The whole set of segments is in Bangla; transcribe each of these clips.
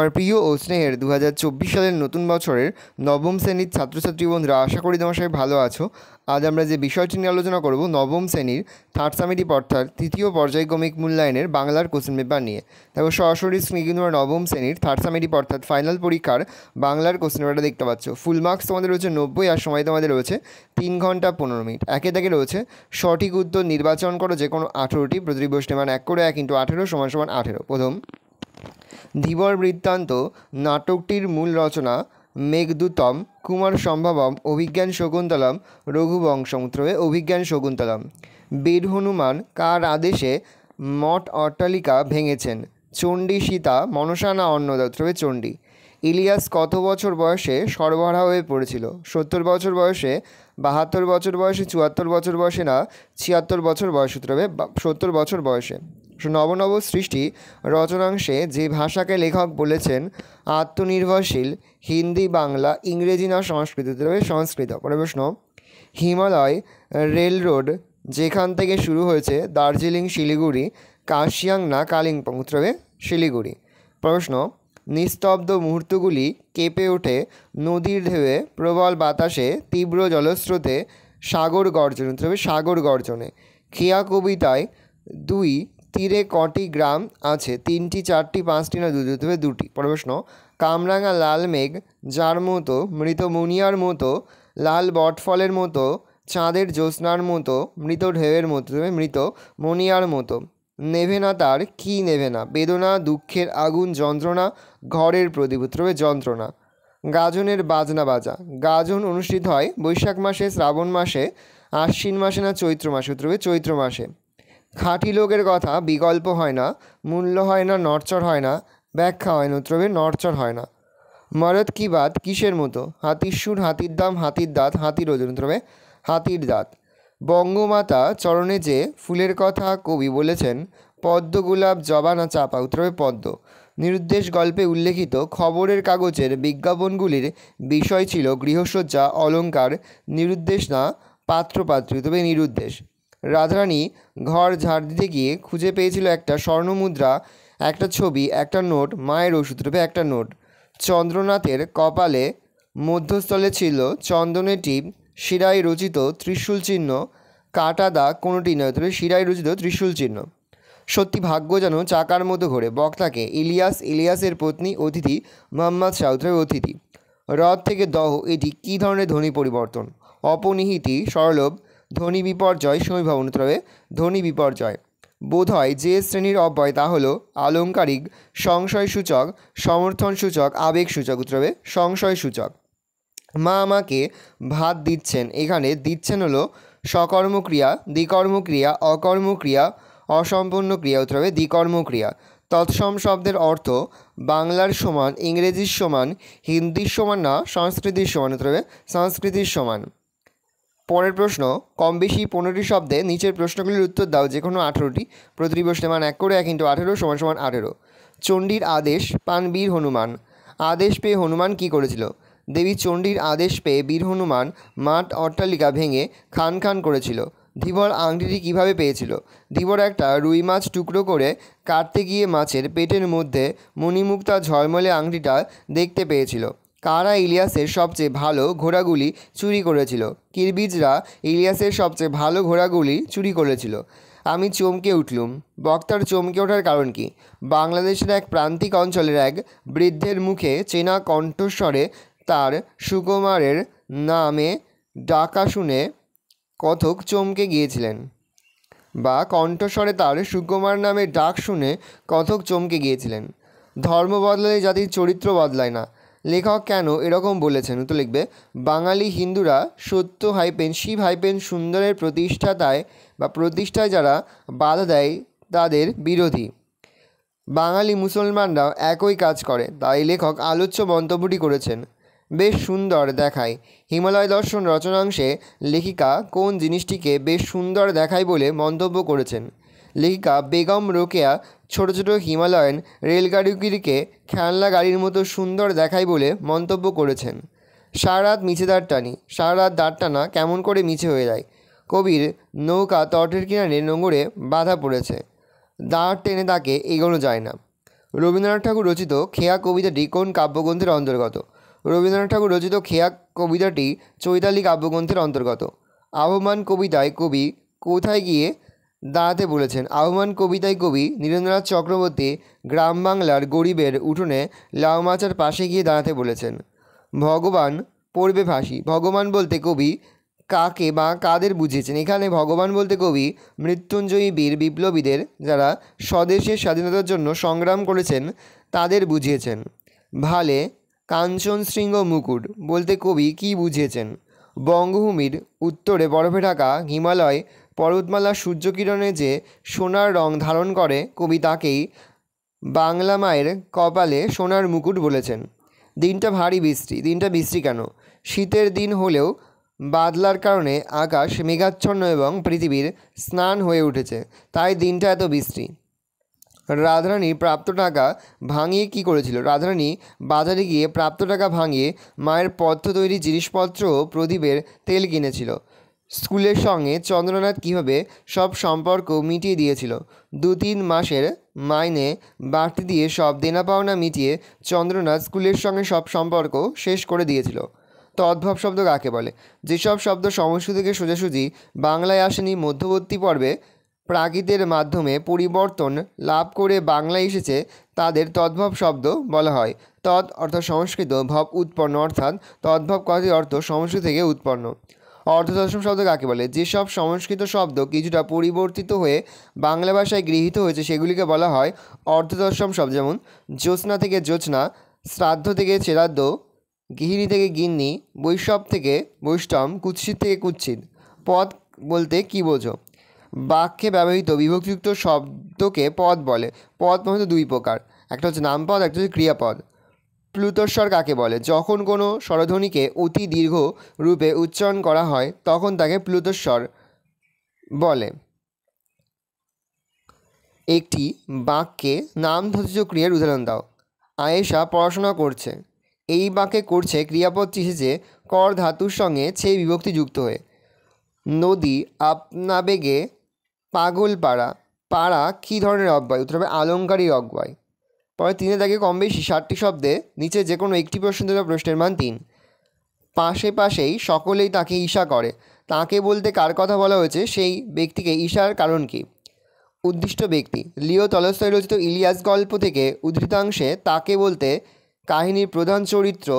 আমার প্রিয় ও স্নেহের 2024 সালের নতুন বছরের নবম শ্রেণীর ছাত্রছাত্রী বন্ধুরা, আশা করি তোমার সবাই ভালো আছো। আজ আমরা যে বিষয়টি নিয়ে আলোচনা করব নবম শ্রেণীর থার্ড সামেটিভ অর্থাৎ তৃতীয় পর্যায়ক্রমিক মূল্যায়নের বাংলার কোশ্চেন পেপার নিয়ে। দেখো সরাসরি স্ক্রিনে কিন্তু আমরা নবম শ্রেণীর থার্ড সামেটিভ অর্থাৎ ফাইনাল পরীক্ষার বাংলার কোশ্চেন পেপারটা দেখতে পাচ্ছ। ফুল মার্কস তোমাদের রয়েছে 90 আর সময় তোমাদের রয়েছে 3 ঘন্টা 15 মিনিট। একে দাগে রয়েছে সঠিক উত্তর নির্বাচন করো যে কোনো 18টি, প্রতিটি প্রশ্নে মান 1 করে 1 × 18 = 18। প্রথম, ধীবর বৃত্তান্ত নাটকটির মূল রচনা মেঘদূতম, কুমার সম্ভবম, অভিজ্ঞান শকুন্তলম, রঘুবংশম। অভিজ্ঞান শকুন্তলম। বীর হনুমান কার আদেশে মঠ অট্টালিকা ভেঙেছেন? চণ্ডী, সীতা, মনসা না অন্নদা? চণ্ডী। ইলিয়াস কত বছর বয়সে সর্বহারা হয়ে পড়েছিল? 70 বছর বয়সে, 72 বছর বয়সে, 74 বছর বয়সে না 76 বছর বয়সে? 70 বছর বয়সে। নবনব সৃষ্টি রচনাংশে যে ভাষাকে লেখক বলেছেন আত্মনির্ভরশীল, হিন্দি, বাংলা, ইংরেজি না সংস্কৃত? সংস্কৃত। পরের প্রশ্ন, হিমালয় রেলরোড যেখান থেকে শুরু হয়েছে দার্জিলিং, শিলিগুড়ি, কার্শিয়াং না কালিম্পং? শিলিগুড়ি। প্রশ্ন, নিস্তব্ধ মুহূর্তগুলি কেঁপে ওঠে নদীর ঢেউয়ে, প্রবল বাতাসে, তীব্র জলস্রোতে, সাগর গর্জনে? সাগর গর্জনে। খেয়া কবিতায় 2 তীরে কটি গ্রাম আছে? 3টি, 4টি, 5টি না 2টি? প্রশ্ন, কামরাঙা লাল মেঘ যার মতো, মৃত মুনিয়ার মতো, লাল বটফলের মতো, চাঁদের জ্যোৎস্নার মতো, মৃত ঢেউয়ের মতো? মৃত মুনিয়ার মতো। নেভে না তার কি নেভে না? বেদনা, দুঃখের আগুন, যন্ত্রণা, ঘরের প্রদীপ? যন্ত্রণা। গাজনের বাজনা বাজা। গাজন অনুষ্ঠিত হয় বৈশাখ মাসে, শ্রাবণ মাসে, আশ্বিন মাসে না চৈত্র মাসে? চৈত্র মাসে। খাঁটি লোকের কথা বিকল্প হয় না, মূল্য হয় না, নড়চড় হয় না, ব্যাখ্যা হয় না? নড়চড় হয় না। মরদ কি বাত কিসের মতো? হাতির সুর, হাতির দাম, হাতির দাঁত, হাতির ওজন? হাতির দাঁত। বঙ্গমাতা চরণে যে ফুলের কথা কবি বলেছেন পদ্ম, গোলাপ, জবা না চাপা? পদ্ম। নিরুদ্দেশ গল্পে উল্লেখিত খবরের কাগজের বিজ্ঞাপনগুলির বিষয় ছিল গৃহসজ্জা, অলংকার, নিরুদ্দেশ না পাত্রপাত্রী? নিরুদ্দেশ। রাধারানী ঘর ঝাড় দিতে গিয়ে খুঁজে পেয়েছিল একটা স্বর্ণমুদ্রা, একটা ছবি, একটা নোট, মায়ের ওষুধ? একটা নোট। চন্দ্রনাথের কপালে মধ্যস্থলে ছিল চন্দনের টিপ, শিরায় রচিত ত্রিশূল চিহ্ন, কাটা দাগ কোনোটি নয়? শিরায় রচিত ত্রিশূল চিহ্ন। সত্যি ভাগ্য যেন চাকার মতো ঘোরে। বক্তাকে ইলিয়াস, ইলিয়াসের পত্নী, অতিথি মোহাম্মদ শাহ? অতিথি। হ্রদ থেকে দহ এটি কী ধরনের ধ্বনি পরিবর্তন? অপনিহিতি, সরলোভ, ধ্বনি বিপর্যয়, সমীভবন? ধ্বনি বিপর্যয়। বোধ হয় যে শ্রেণীর অব্যয় তা হলো আলংকারিক, সংশয়সূচক, সমর্থনসূচক, আবেগসূচক? সংশয়সূচক। মা আমাকে ভাত দিচ্ছেন, এখানে দিচ্ছেন হলো সকর্মক্রিয়া, দ্বিকর্মক্রিয়া, অকর্মক্রিয়া, অসম্পূর্ণ ক্রিয়া? দ্বিকর্মক্রিয়া। তৎসম শব্দের অর্থ বাংলার সমান, ইংরেজির সমান, হিন্দির সমান না সংস্কৃতির সমান? সংস্কৃতির সমান। পরের প্রশ্ন, কম বেশি 15টি শব্দে নিচের প্রশ্নগুলির উত্তর দাও যে কোনো 18টি, প্রতিটি প্রশ্নে মান 1 করে 1 × 18 = 18। চণ্ডীর আদেশ পান বীর হনুমান। আদেশ পেয়ে হনুমান কী করেছিল? দেবী চণ্ডীর আদেশ পেয়ে বীর হনুমান মাঠ অট্টালিকা ভেঙে খান খান করেছিল। ধীবর আংটিটি কীভাবে পেয়েছিল? ধীবর একটা রুই মাছ টুকরো করে কাটতে গিয়ে মাছের পেটের মধ্যে মণিমুক্তা ঝলমলে আংটিটা দেখতে পেয়েছিল। কারা ইলিয়াসের সবচেয়ে ভালো ঘোড়াগুলি চুরি করেছিল? কিরবিজরা ইলিয়াসের সবচেয়ে ভালো ঘোড়াগুলি চুরি করেছিল। আমি চমকে উঠলুম। বক্তার চমকে ওঠার কারণ কি? বাংলাদেশের এক প্রান্তিক অঞ্চলের এক বৃদ্ধের মুখে চেনা কণ্ঠস্বরে তার সুকুমারের নামে ডাকা শুনে কথক চমকে গিয়েছিলেন, বা কণ্ঠস্বরে তার সুকুমার নামে ডাক শুনে কথক চমকে গিয়েছিলেন। ধর্ম বদলালে জাতির চরিত্র বদলায় না। লেখক কেন এরকম বলেছেন? তো লিখবে, বাঙালি হিন্দুরা সত্য শিব সুন্দরের প্রতিষ্ঠায় যারা বাধা দেয় তাদের বিরোধী। বাঙালি মুসলমানরাও একই কাজ করে, তাই লেখক আলোচ্য মন্তব্যটি করেছেন। বেশ সুন্দর দেখায়। হিমালয় দর্শন রচনাংশে লেখিকা কোন জিনিসটিকে বেশ সুন্দর দেখায় বলে মন্তব্য করেছেন? লেখিকা বেগম রোকেয়া ছোট ছোট হিমালয়ান রেলগাড়িগুলিকে খেলনা গাড়ির মতো সুন্দর দেখায় বলে মন্তব্য করেছেন। সারা রাত মিছে দাঁড় টানি। সারা রাত দাঁড় টানা কেমন করে মিছে হয়ে যায়? কবির নৌকা তটের কিনারে নোঙরে বাঁধা পড়েছে, দাঁড় টেনে তাকে এগোনো যায় না। রবীন্দ্রনাথ ঠাকুর রচিত খেয়া কবিতাটি কোন কাব্যগ্রন্থের অন্তর্গত? রবীন্দ্রনাথ ঠাকুর রচিত খেয়া কবিতাটি চৈতালি কাব্যগ্রন্থের অন্তর্গত। আবহমান কবিতায় কবি কোথায় গিয়ে দাঁড়াতে বলেছেন? আবহমান কবিতায় কবি নীরেন্দ্রনাথ চক্রবর্তী গ্রাম বাংলার গরিবের উঠোনে লাউ মাচার পাশে গিয়ে দাঁড়াতে বলেছেন। ভগবান পড়বে ফাঁসি। ভগবান বলতে কবি কাকে বা কাদের বুঝিয়েছেন? এখানে ভগবান বলতে কবি মৃত্যুঞ্জয়ী বীর বিপ্লবীদের, যারা স্বদেশের স্বাধীনতার জন্য সংগ্রাম করেছেন, তাদের বুঝিয়েছেন। ভালে কাঞ্চন শৃঙ্গ মুকুট বলতে কবি কী বুঝিয়েছেন? বঙ্গভূমির উত্তরে বরফে ঢাকা হিমালয় পর্বতমালা সূর্যকিরণে যে সোনার রং ধারণ করে, কবি তাকেই বাংলা মায়ের কপালে সোনার মুকুট বলেছেন। দিনটা ভারী বৃষ্টি। দিনটা বৃষ্টি কেন? শীতের দিন হলেও বাদলার কারণে আকাশ মেঘাচ্ছন্ন এবং পৃথিবীর স্নান হয়ে উঠেছে, তাই দিনটা এত বৃষ্টি। রাধারানী প্রাপ্ত টাকা ভাঙিয়ে কী করেছিল? রাধারানী বাজারে গিয়ে প্রাপ্ত টাকা ভাঙিয়ে মায়ের পথ্য তৈরি জিনিসপত্র ও প্রদীপের তেল কিনেছিল। স্কুলের সঙ্গে চন্দ্রনাথ কীভাবে সব সম্পর্ক মিটিয়ে দিয়েছিল? 2-3 মাসের মাইনে বাড়তি দিয়ে সব দেনা পাওনা মিটিয়ে চন্দ্রনাথ স্কুলের সঙ্গে সব সম্পর্ক শেষ করে দিয়েছিল। তদ্ভব শব্দ কাকে বলে? যেসব শব্দ সংস্কৃত থেকে সোজাসুজি বাংলায় আসেনি, মধ্যবর্তী পর্বে প্রাকৃতের মাধ্যমে পরিবর্তন লাভ করে বাংলায় এসেছে, তাদের তদ্ভব শব্দ বলা হয়। তৎ অর্থাৎ সংস্কৃত, ভব উৎপন্ন, অর্থাৎ তদ্ভব কথাটির অর্থ সংস্কৃত থেকে উৎপন্ন। অর্ধতৎসম শব্দ কাকে বলে? যেসব সংস্কৃত শব্দ কিছুটা পরিবর্তিত হয়ে বাংলা ভাষায় গৃহীত হয়েছে, সেগুলিকে বলা হয় অর্ধতৎসম শব্দ। যেমন জ্যোৎস্না থেকে জ্যোৎস্না, শ্রাদ্ধ থেকে শ্রাদ্ধ, গৃহিণী থেকে গিন্নি, বৈষ্ণব থেকে বৈষ্ণব, কুৎসিত থেকে কুৎসিত। পদ বলতে কী বোঝো? বাক্যে ব্যবহৃত বিভক্তিযুক্ত শব্দকে পদ বলে। পদ প্রধানত 2 প্রকার, একটা হচ্ছে নামপদ, একটা হচ্ছে ক্রিয়াপদ। প্লুতস্বর কাকে বলে? যখন কোনো স্বরধ্বনিকে অতি দীর্ঘ রূপে উচ্চারণ করা হয়, তখন তাকে প্লুতস্বর বলে। একটি বাক্যে নামধাতুজ ক্রিয়ার উদাহরণ দাও। আয়েশা পড়াশোনা করছে। এই বাক্যে করছে ক্রিয়াপদটি এসেছে কর ধাতুর সঙ্গে ছে বিভক্তি যুক্ত হয়ে। নদী আপনাবেগে পাগল পাড়া। পাড়া কী ধরনের অব্যয়? উত্তর হবে আলংকারিক অব্যয়। পরে 3 দাগে কম বেশি 60টি শব্দে নিচে যে কোনো একটি প্রশ্ন দেওয়া প্রশ্নের মান 3। পাশে পাশেই সকলেই তাকে ঈর্ষা করে। তাকে বলতে কার কথা বলা হয়েছে? সেই ব্যক্তিকে ঈর্ষার কারণ কী? উদ্দিষ্ট ব্যক্তি। লিও টলস্টয় রচিত ইলিয়াস গল্প থেকে উদ্ধৃতাংশে তাকে বলতে কাহিনীর প্রধান চরিত্র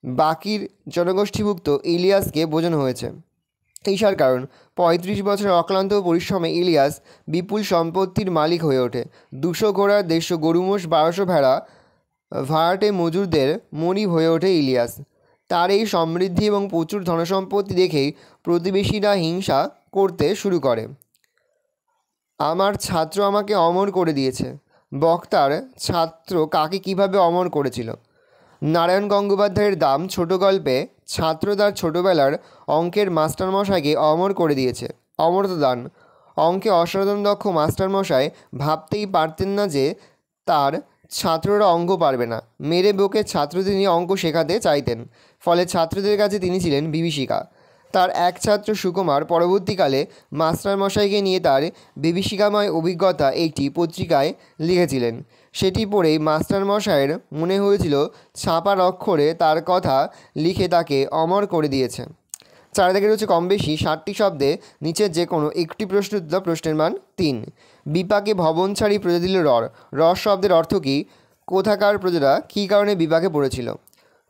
বাকির জনগোষ্ঠীভুক্ত ইলিয়াসকে বোঝানো হয়েছে। ঈর্ষার কারণ: 35 বছরের অক্লান্ত পরিশ্রমে ইলিয়াস বিপুল সম্পত্তির মালিক হয়ে ওঠে। 200 ঘোড়া, 150 গরুমোষ, 1200 ভেড়া, ভাড়াটে মজুরদের মনিব হয়ে ওঠে ইলিয়াস। তার এই সমৃদ্ধি এবং প্রচুর ধনসম্পত্তি দেখেই প্রতিবেশীরা হিংসা করতে শুরু করে। আমার ছাত্র আমাকে অমর করে দিয়েছে। বক্তার ছাত্র কাকে কিভাবে অমর করেছিল? নারায়ণ গঙ্গোপাধ্যায়ের দাম ছোট গল্পে ছাত্র তার ছোটোবেলার অঙ্কের মাস্টারমশাইকে অমর করে দিয়েছে। অমরত্ব দান: অঙ্কে অসাধারণ দক্ষ মাস্টারমশাই ভাবতেই পারতেন না যে তার ছাত্ররা অঙ্ক পারবে না। মেরে বকে ছাত্রদের নিয়ে অঙ্ক শেখাতে চাইতেন, ফলে ছাত্রদের কাছে তিনি ছিলেন বিভীষিকা। তার এক ছাত্র সুকুমার পরবর্তীকালে মাস্টারমশাইকে নিয়ে তার বিভীষিকাময় অভিজ্ঞতা একটি পত্রিকায় লিখেছিলেন। সেটি পড়েই মাস্টারমশাইয়ের মনে হয়েছিল ছাপার অক্ষরে তার কথা লিখে তাকে অমর করে দিয়েছে। 4 দাগে রয়েছে কম বেশি 60টি শব্দে নিচের যে কোনো একটি প্রশ্ন দিল, প্রশ্নের মান 3। বিপাকে ভবন ছাড়ি প্রজা দিল রর। রর শব্দের অর্থ কী? কোথাকার প্রজারা কী কারণে বিপাকে পড়েছিল?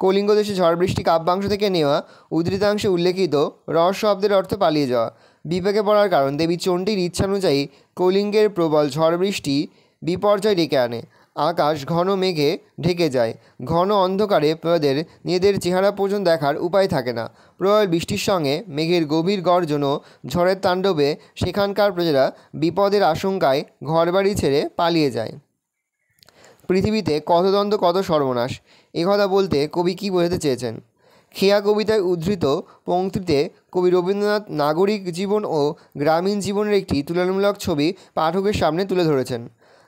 কলিঙ্গ দেশে ঝড় বৃষ্টি কাব্যাংশ থেকে নেওয়া উদ্ধৃতাংশে উল্লেখিত রর শব্দের অর্থ পালিয়ে যাওয়া। বিপাকে পড়ার কারণ: দেবী চণ্ডীর ইচ্ছানুযায়ী কলিঙ্গের প্রবল ঝড় বৃষ্টি বিপর্যয় ডেকে আনে। আকাশ ঘন মেঘে ঢেকে যায়। ঘন অন্ধকারে প্রজাদের নিজেদের চেহারা পর্যন্ত দেখার উপায় থাকে না। প্রবল বৃষ্টির সঙ্গে মেঘের গভীর গর্জন ও ঝড়ের তাণ্ডবে সেখানকার প্রজারা বিপদের আশঙ্কায় ঘরবাড়ি ছেড়ে পালিয়ে যায়। পৃথিবীতে কত দ্বন্দ্ব, কত সর্বনাশ, একথা বলতে কবি কী বোঝাতে চেয়েছেন? খেয়া কবিতায় উদ্ধৃত পংক্তিতে কবি রবীন্দ্রনাথ নাগরিক জীবন ও গ্রামীণ জীবনের একটি তুলনামূলক ছবি পাঠকের সামনে তুলে ধরেছেন।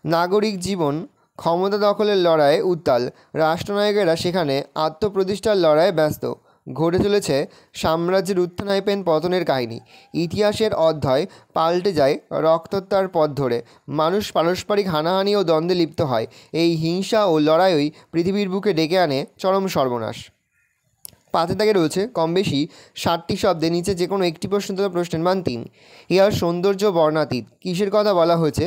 নাগরিক জীবন ক্ষমতা দখলের লড়াইয়ে উত্তাল, রাষ্ট্রনায়কেরা সেখানে আত্মপ্রতিষ্ঠার লড়াইয়ে ব্যস্ত। ঘটে চলেছে সাম্রাজ্যের উত্থান হাইপেন পতনের কাহিনী। ইতিহাসের অধ্যায় পাল্টে যায় রক্ততার পথ ধরে। মানুষ পারস্পরিক হানাহানি ও দ্বন্দ্বে লিপ্ত হয়। এই হিংসা ও লড়াইই পৃথিবীর বুকে ডেকে আনে চরম সর্বনাশ। পাতে দাগে রয়েছে কম বেশি 60টি শব্দে নিচে যে কোনো একটি প্রশ্ন তোলা প্রশ্নের মান 3। ইহার সৌন্দর্য বর্ণাতীত। কিসের কথা বলা হয়েছে?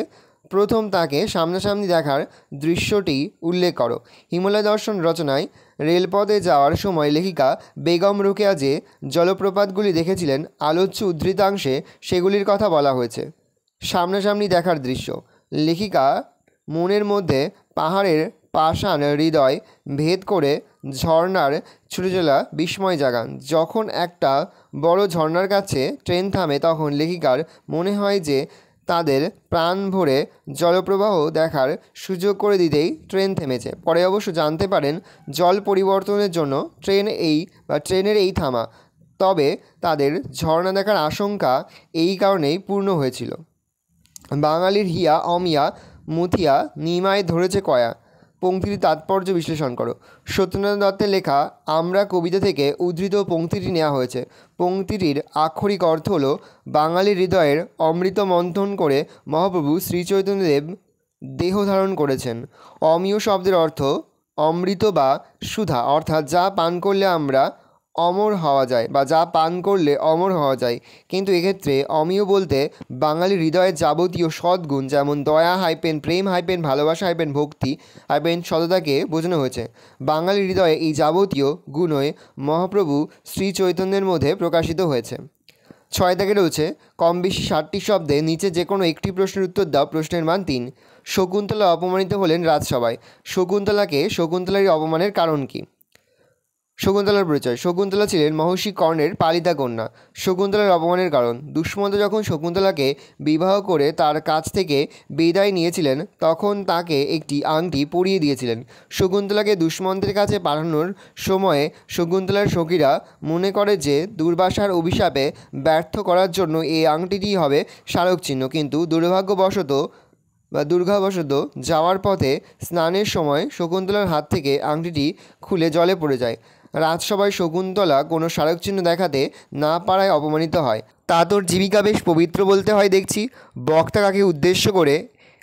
প্রথম তাকে সামনাসামনি দেখার দৃশ্যটি উল্লেখ করো। হিমালয় দর্শন রচনায় রেলপথে যাওয়ার সময় লেখিকা বেগম রোকেয়া যে জলপ্রপাতগুলি দেখেছিলেন আলোচ্য উদ্ধৃতাংশে সেগুলির কথা বলা হয়েছে। সামনাসামনি দেখার দৃশ্য। লেখিকা মনের মধ্যে পাহাড়ের পাষাণ হৃদয় ভেদ করে ঝর্ণার ছুটে চলা বিস্ময় জাগান। যখন একটা বড় ঝর্ণার কাছে ট্রেন থামে তখন লেখিকার মনে হয় যে তাদের প্রাণ ভরে জলপ্রবাহ দেখার সুযোগ করে দিতেই ট্রেন থেমেছে। পরে অবশ্য জানতে পারেন জল পরিবর্তনের জন্য ট্রেনের এই থামা। তবে তাদের ঝর্ণা দেখার আশঙ্কা এই কারণেই পূর্ণ হয়েছিল। বাঙালির হিয়া অমিয়া মুথিয়া নিমায় ধরেছে কয়া। পংক্তিটির তাৎপর্য বিশ্লেষণ করো। সত্যেন্দ্রনাথ দত্তের লেখা আমরা কবিতা থেকে উদ্ধৃত পংক্তিটি নেওয়া হয়েছে। পংক্তিটির আক্ষরিক অর্থ হল বাঙালির হৃদয়ের অমৃত মন্থন করে মহাপ্রভু শ্রীচৈতন্যদেব দেহ ধারণ করেছেন। অমিয় শব্দের অর্থ অমৃত বা সুধা, অর্থাৎ যা পান করলে আমরা অমর হওয়া যায় বা যা পান করলে অমর হওয়া যায়। কিন্তু এক্ষেত্রে অমিয় বলতে বাঙালির হৃদয়ের যাবতীয় সদ্গুণ যেমন দয়া হাইপেন প্রেম হাইপেন ভালোবাসা হাইপেন ভক্তি হাইপেন সততাকে বোঝানো হয়েছে। বাঙালির হৃদয়ে এই যাবতীয় গুণই মহাপ্রভু শ্রী চৈতন্যের মধ্যে প্রকাশিত হয়েছে। 6 দাগে রয়েছে কম বেশি 60টি শব্দে নিচে যে কোনো একটি প্রশ্নের উত্তর দাও প্রশ্নের মান 3। শকুন্তলা অপমানিত হলেন রাজসভায়। শকুন্তলার অপমানের কারণ কী? শকুন্তলার পরিচয়। শকুন্তলা ছিলেন মহর্ষি কর্ণের পালিতা কন্যা। শকুন্তলার অপমানের কারণ। দুষ্মন্ত যখন শকুন্তলাকে বিবাহ করে তার কাছ থেকে বিদায় নিয়েছিলেন তখন তাকে একটি আংটি পরিয়ে দিয়েছিলেন। শকুন্তলাকে দুষ্মন্তের কাছে পাঠানোর সময়ে শকুন্তলার সখীরা মনে করে যে দুর্বাসার অভিশাপে ব্যর্থ করার জন্য এই আংটিটি হবে স্মারকচিহ্ন। কিন্তু দুর্ভাগ্যবশত যাওয়ার পথে স্নানের সময় শকুন্তলার হাত থেকে আংটিটি খুলে জলে পড়ে যায়। রাজসভায় শকুন্তলা কোনো স্মারকচিহ্ন দেখাতে না পারায় অপমানিত হয়। তা তোর জীবিকা বেশ পবিত্র বলতে হয় দেখছি। বক্তা কাকে উদ্দেশ্য করে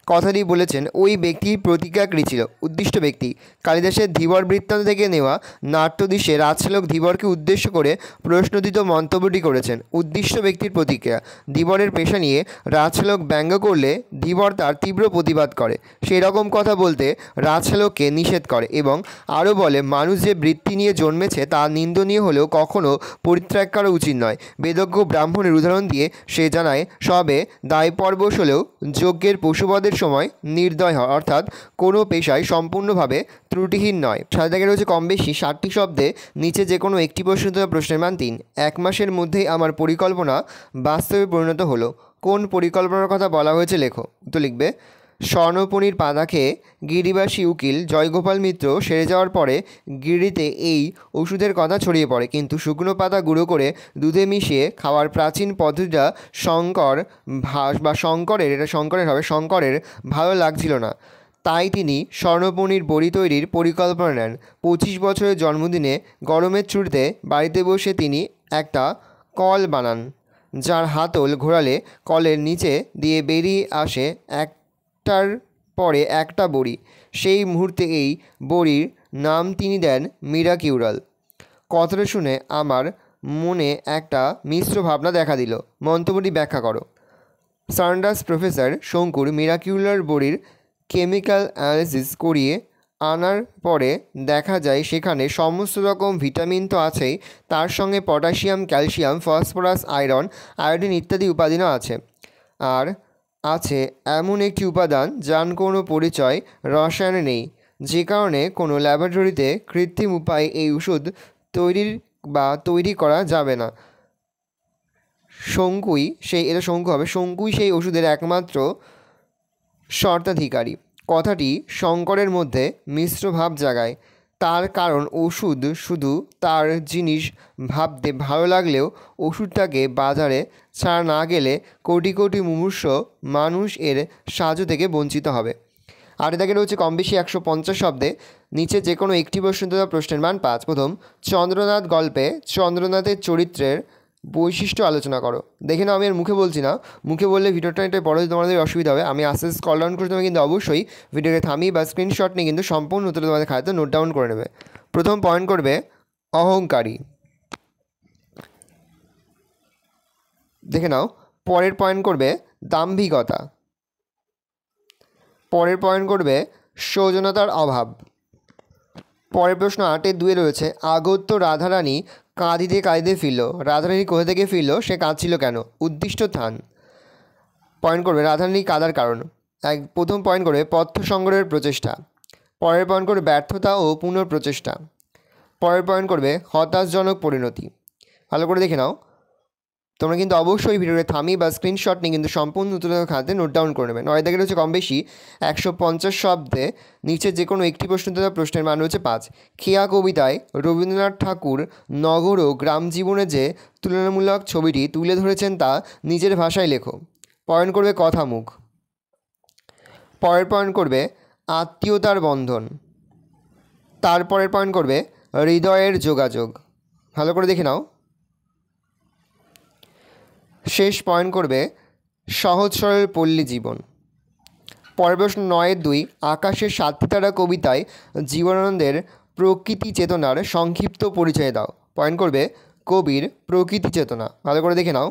কথাটি বলেছেন ওই ব্যক্তির প্রতিক্রিয়া ছিল? উদ্দিষ্ট ব্যক্তি। কালিদাসের ধীবর বৃত্তান্ত থেকে নেওয়া নাট্যদৃশ্যে রাজশ্যালক ধীবরকে উদ্দেশ্য করে প্রশ্নোদিত মন্তব্যটি করেছেন। উদ্দিষ্ট ব্যক্তির প্রতিক্রিয়া। ধীবরের পেশা নিয়ে রাজশ্যালক ব্যঙ্গ করলে ধীবর তার তীব্র প্রতিবাদ করে। সেই রকম কথা বলতে রাজশ্যালককে নিষেধ করে এবং আরও বলে মানুষ যে বৃত্তি নিয়ে জন্মেছে তা নিন্দনীয় হলেও কখনও পরিত্যাগ করা উচিত নয়। বেদজ্ঞ ব্রাহ্মণের উদাহরণ দিয়ে সে জানায় সবে দায়পরবশ হলেও যজ্ঞের পশুবধের সময় নির্দয় হয়, অর্থাৎ কোনো পেশায় সম্পূর্ণভাবে ত্রুটিহীন নয়। 7 দাগে রয়েছে কম বেশি 60টি শব্দে নিচে যে কোনো একটি প্রশ্নের মান 3। 1 মাসের মধ্যেই আমার পরিকল্পনা বাস্তবে পরিণত হলো। কোন পরিকল্পনার কথা বলা হয়েছে লেখো। উত্তর লিখবে। স্বর্ণপণির পাতা খেয়ে গিরিবাসী উকিল জয়গোপাল মিত্র সেরে যাওয়ার পরে গিরিতে এই ওষুধের কথা ছড়িয়ে পড়ে, কিন্তু শুকনো পাতা গুঁড়ো করে দুধে মিশিয়ে খাওয়ার প্রাচীন পদ্ধতিটা শঙ্করের ভালো লাগছিল না। তাই তিনি স্বর্ণপণির বড়ি তৈরির পরিকল্পনা নেন। 25 বছরের জন্মদিনে গরমের ছুটিতে বাড়িতে বসে তিনি একটা কল বানান, যার হাতল ঘোরালে কলের নিচে দিয়ে বেরিয়ে আসে একটার পরে একটা বড়ি। সেই মুহূর্তে এই বড়ির নাম তিনি দেন মিরাকিউরাল। কথাটা শুনে আমার মনে একটা মিশ্র ভাবনা দেখা দিল। মন্তব্যটি ব্যাখ্যা করো। সান্ডার্স প্রফেসর শঙ্কুর মিরাকিউলার বড়ির কেমিক্যাল অ্যানালিসিস করিয়ে আনার পরে দেখা যায় সেখানে সমস্ত রকম ভিটামিন তো আছেই, তার সঙ্গে পটাশিয়াম, ক্যালসিয়াম, ফসফরাস, আয়োডিন ইত্যাদি উপাদানও আছে। আর আছে এমন একটি উপাদান যার কোনো পরিচয় রসায়নে নেই, যে কারণে কোনো ল্যাবরেটরিতে কৃত্রিম উপায়ে এই ওষুধ তৈরি করা যাবে না। শঙ্কুই সেই ওষুধের একমাত্র স্বত্বাধিকারী। কথাটি শঙ্করের মধ্যে মিশ্র ভাব জাগায়। তার কারণ ওষুধ শুধু তার জিনিস ভাবতে ভালো লাগলেও ওষুধটাকে বাজারে ছাড়া না গেলে কোটি কোটি মুমূর্ষু মানুষ এর সাহায্য থেকে বঞ্চিত হবে। 8 দাগে রয়েছে কম বেশি 150 শব্দে নিচে যে কোনো একটি প্রশ্ন দেওয়া প্রশ্নের মান 5। প্রথম, চন্দ্রনাথ গল্পে চন্দ্রনাথের চরিত্রের বৈশিষ্ট্য আলোচনা করো। দেখে নাও, আমি আর মুখে বলছি না, মুখে বললে ভিডিওটা এটা বড় তোমাদের অসুবিধা হবে। আমি আস্তে আস্তে স্ক্রল ডাউন করে তুমি কিন্তু অবশ্যই ভিডিওকে থামিয়ে বা স্ক্রিনশট নিয়ে কিন্তু সম্পূর্ণ উত্তর তোমাদের খাতাতে নোট ডাউন করে নেবে। প্রথম পয়েন্ট করবে অহংকারী। দেখে নাও, পরের পয়েন্ট করবে দাম্ভিকতা। পরের পয়েন্ট করবে সৌজন্যতার অভাব। পরের প্রশ্ন 8-2 রয়েছে আগত্য রাধারানী কাঁদিতে কাঁদিতে ফিরল। রাধারানী কোথা থেকে ফিরল, সে কাঁদছিল কেন? উদ্দিষ্ট স্থান। পয়েন্ট করবে রাধারানী কাঁদার কারণ। প্রথম পয়েন্ট করবে পথ্য সংগ্রহের প্রচেষ্টা। পরের পয়েন্ট করবে ব্যর্থতা ও পুনঃপ্রচেষ্টা। পরের পয়েন্ট করবে হতাশজনক পরিণতি। ভালো করে দেখে নাও, তোমরা কিন্তু অবশ্যই ভিডিওতে থামিয়ে বা স্ক্রিনশট নিয়ে কিন্তু সম্পূর্ণ উত্তর খাতে নোট ডাউন করে নেবে। 9 দাগে রয়েছে কম বেশি 150 শব্দে নিচে যে কোনো একটি প্রশ্ন দেওয়া প্রশ্নের মান রয়েছে 5। খেয়া কবিতায় রবীন্দ্রনাথ ঠাকুর নগর ও গ্রাম জীবনে যে তুলনামূলক ছবিটি তুলে ধরেছেন তা নিজের ভাষায় লেখো। পয়েন্ট করবে কথামুখ। পরের পয়েন্ট করবে আত্মীয়তার বন্ধন। তারপরের পয়েন্ট করবে হৃদয়ের যোগাযোগ। ভালো করে দেখে নাও। শেষ পয়েন্ট করবে সহজ সরল পল্লী জীবন। পরের প্রশ্ন 9-2 আকাশের 7টি তারা কবিতায় জীবনানন্দের প্রকৃতি চেতনার সংক্ষিপ্ত পরিচয় দাও। পয়েন্ট করবে কবির প্রকৃতি চেতনা। ভালো করে দেখে নাও।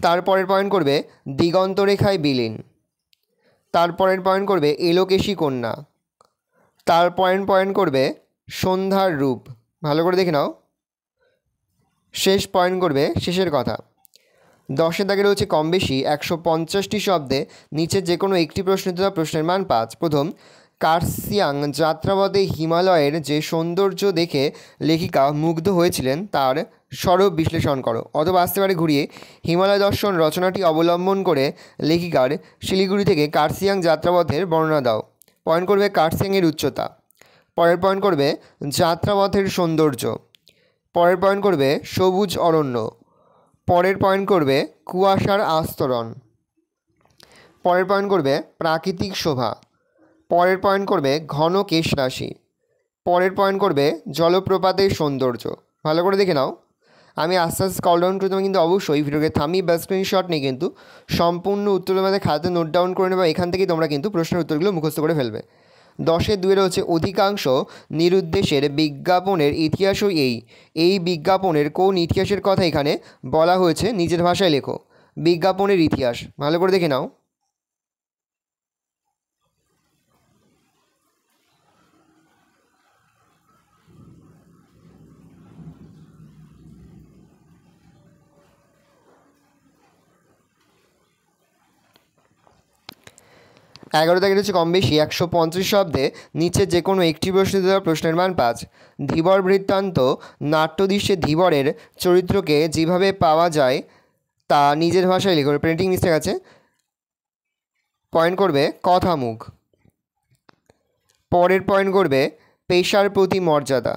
তারপরের পয়েন্ট করবে দিগন্তরেখায় বিলীন। তারপরের পয়েন্ট করবে এলোকেশী কন্যা। তার পয়েন্ট করবে সন্ধ্যার রূপ। ভালো করে দেখে নাও। শেষ পয়েন্ট করবে শেষের কথা। 10 দাগে রয়েছে কম বেশি 150টি শব্দে নিচে যে কোনো একটি প্রশ্ন দেওয়া প্রশ্নের মান 5। প্রথম, কার্সিয়াং যাত্রাপথে হিমালয়ের যে সৌন্দর্য দেখে লেখিকা মুগ্ধ হয়েছিলেন তার স্বরূপ বিশ্লেষণ করো। অথবা আসতে পারে ঘুরিয়ে, হিমালয় দর্শন রচনাটি অবলম্বন করে লেখিকার শিলিগুড়ি থেকে কার্সিয়াং যাত্রাপথের বর্ণনা দাও। পয়েন্ট করবে কার্সিয়াংয়ের উচ্চতা। পরের পয়েন্ট করবে যাত্রাপথের সৌন্দর্য। পরের পয়েন্ট করবে সবুজ অরণ্য। পরের পয়েন্ট করবে কুয়াশার আস্তরণ। পরের পয়েন্ট করবে প্রাকৃতিক শোভা। পরের পয়েন্ট করবে ঘন কেশরাশি। পরের পয়েন্ট করবে জলপ্রপাতের সৌন্দর্য। ভালো করে দেখে নাও। আমি আস্তে আস্তে স্ক্রল ডাউন করে তুমি কিন্তু অবশ্যই ভিডিওকে থামিয়ে বা স্ক্রিনশট নিয়ে কিন্তু সম্পূর্ণ উত্তর তোমাদের খাতাতে নোট ডাউন করে নেবে। এখান থেকেই তোমরা কিন্তু প্রশ্নের উত্তরগুলো মুখস্থ করে ফেলবে। 10-2 রয়েছে অধিকাংশ নিরুদ্দেশের বিজ্ঞাপনের ইতিহাসও এই বিজ্ঞাপনের কোন ইতিহাসের কথা এখানে বলা হয়েছে নিজের ভাষায় লেখো। বিজ্ঞাপনের ইতিহাস। ভালো করে দেখে নাও। এগারো দাগের হচ্ছে কম বেশি 150 শব্দে নিচে যে কোনো একটি প্রশ্ন দেওয়া প্রশ্নের মান 5। ধীবর বৃত্তান্ত নাট্যদৃশ্যে ধীবরের চরিত্রকে যেভাবে পাওয়া যায় তা নিজের ভাষায় লিখো। প্রিন্টিং মিস্টেক আছে। পয়েন্ট করবে কথামুখ। পরের পয়েন্ট করবে পেশার প্রতি মর্যাদা।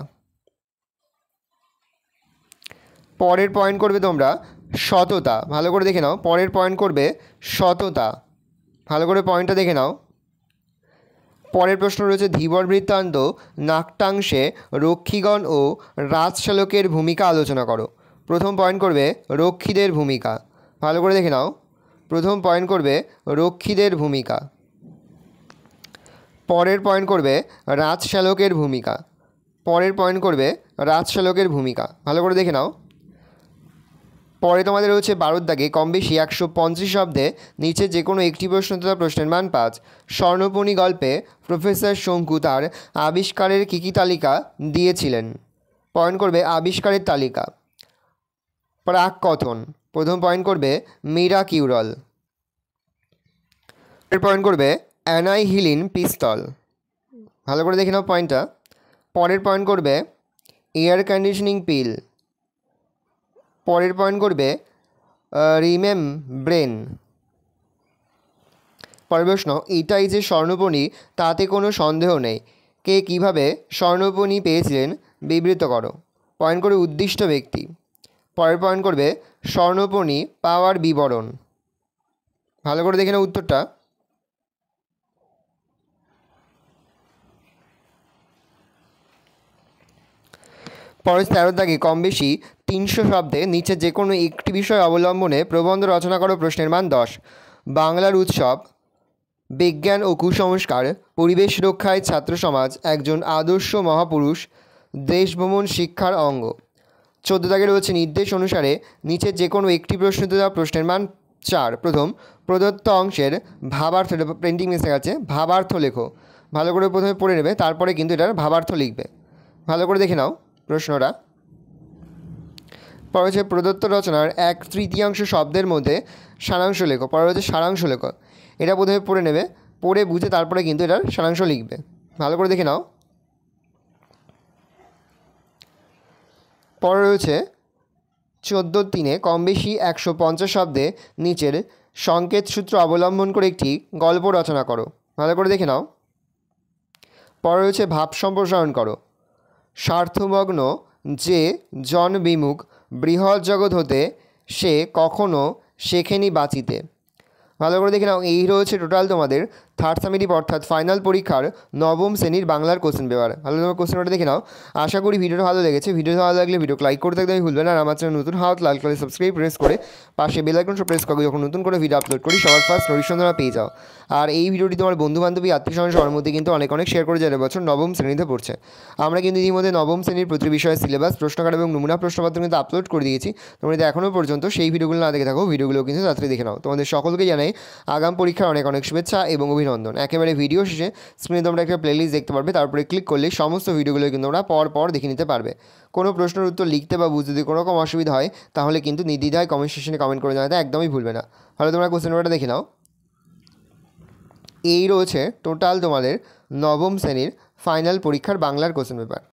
পরের পয়েন্ট করবে তোমরা সততা। ভালো করে দেখে নাও। পরের পয়েন্ট করবে সততা। ভালো করে পয়েন্টটা দেখে নাও। পরের প্রশ্ন রয়েছে ধীবর বৃত্তান্ত নাট্যাংশে রক্ষীগণ ও রাজশালকের ভূমিকা আলোচনা করো। প্রথম পয়েন্ট করবে রক্ষীদের ভূমিকা। ভালো করে দেখে নাও। প্রথম পয়েন্ট করবে রক্ষীদের ভূমিকা। পরের পয়েন্ট করবে রাজশালকের ভূমিকা। পরের পয়েন্ট করবে রাজশালকের ভূমিকা। ভালো করে দেখে নাও। পরে তোমাদের রয়েছে 12 দাগে কম বেশি 150 শব্দে নিচে যে কোনো একটি প্রশ্ন তথা প্রশ্নের মান 5। স্বর্ণপণি গল্পে প্রফেসর শঙ্কু তার আবিষ্কারের কী তালিকা দিয়েছিলেন। পয়েন্ট করবে আবিষ্কারের তালিকা। প্রাক কথন। প্রথম পয়েন্ট করবে মীরা কিউরল। পরের পয়েন্ট করবে অ্যানাইহিলিন পিস্তল। ভালো করে দেখে নাও পয়েন্টটা। পরের পয়েন্ট করবে এয়ার কন্ডিশনিং পিল। পরের পয়েন্ট করবে রিমেমব্রেন। পরের প্রশ্ন এটাই যে স্বর্ণপণি তাতে কোনো সন্দেহ নেই, কে কীভাবে স্বর্ণপণি পেয়েছিলেন বিবৃত করো। পয়েন্ট করে উদ্দিষ্ট ব্যক্তি। পরের পয়েন্ট করবে স্বর্ণপণি পাওয়ার বিবরণ। ভালো করে দেখে নাও উত্তরটা। পরের 13 দাগে কম বেশি 300 শব্দে নিচে যে কোনো একটি বিষয় অবলম্বনে প্রবন্ধ রচনা করো। প্রশ্নের মান 10। বাংলার উৎসব, বিজ্ঞান ও কুসংস্কার, পরিবেশ রক্ষায় ছাত্র সমাজ, একজন আদর্শ মহাপুরুষ, দেশভ্রমণ শিক্ষার অঙ্গ। 14 দাগে রয়েছে নির্দেশ অনুসারে নিচে যে কোনো একটি প্রশ্ন দেওয়া। প্রশ্নের মান 4। প্রথম, প্রদত্ত অংশের ভাবার্থ, প্রিন্টিং মিসে গেছে, ভাবার্থ লেখো। ভালো করে প্রথমে পড়ে নেবে, তারপরে কিন্তু এটার ভাবার্থ লিখবে। ভালো করে দেখে নাও প্রশ্নটা। পরে হচ্ছে প্রদত্ত রচনার 1/3 শব্দের মধ্যে সারাংশ লেখো। পরে হচ্ছে সারাংশ লেখো। এটা প্রথমে পড়ে নেবে, পড়ে বুঝে তারপরে কিন্তু এটার সারাংশ লিখবে। ভালো করে দেখে নাও। পরে রয়েছে 14-3 কম বেশি 150 শব্দে নিচের সংকেত সূত্র অবলম্বন করে একটি গল্প রচনা করো। ভালো করে দেখে নাও। পরে রয়েছে ভাব সম্প্রসারণ করো। স্বার্থমগ্ন যে জন বিমুখ বৃহৎ জগৎ হতে সে কখনো শেখেনি বাঁচিতে। ভালো করে দেখে নাও। এই রয়েছে টোটাল তোমাদের থার্ড সামেটিভ অর্থাৎ ফাইনাল পরীক্ষার নবম শ্রেণীর বাংলার কোশ্চেন পেপার। ভালো তোমার কোশ্চেনটা দেখে নাও। আশা করি ভিডিওটা ভালো লেগেছে। ভিডিও ভালো লাগলে ভিডিও লাইক করতে একদমই ভুলবে না। আর আমার চ্যানেল নতুন হাত লাল কালার সাবস্ক্রাইব প্রেস করে পাশে বেল আইকনটা প্রেস করো, যখন নতুন করে ভিডিও আপলোড করি সবার ফার্স্ট নোটিফিকেশন তোমরা পেয়ে যাও। আর এই ভিডিওটি তোমার বন্ধুবান্ধবী আত্মীয়স্বজন সবার মধ্যে কিন্তু অনেক শেয়ার করে যারা বছর নবম শ্রেণীতে পড়ছে। আমরা কিন্তু ইতিমধ্যে নবম শ্রেণীর প্রতি বিষয়ের সিলেবাস, প্রশ্নকার এবং নমুনা প্রশ্নপত্র কিন্তু আপলোড করে দিয়েছি। তোমরা যদি এখনও পর্যন্ত সেই ভিডিওগুলো না দেখে থাকো, ভিডিওগুলো কিন্তু তাড়াতাড়ি দেখে নাও। তোমাদের সকলকে জানাই আগাম পরীক্ষার অনেক শুভেচ্ছা এবং অভিনন্দন। একেবারে ভিডিও শেষে স্ক্রিনে তোমরা একটা প্লেলিস্ট দেখতে পারবে, তারপরে ক্লিক করলে সমস্ত ভিডিওগুলো কিন্তু তোমরা পর দেখে নিতে পারবে। কোনো প্রশ্নের উত্তর লিখতে বা বুঝতে যদি কোনো রকম অসুবিধা হয় তাহলে কিন্তু নির্দ্বিধায় কমেন্ট সেকশনে কমেন্ট করে জানাতে একদমই ভুলবে না। তাহলে তোমরা কোশ্চেন পেপারটা দেখে নাও। এই রয়েছে টোটাল তোমাদের নবম শ্রেণীর ফাইনাল পরীক্ষার বাংলার কোশ্চেন পেপার।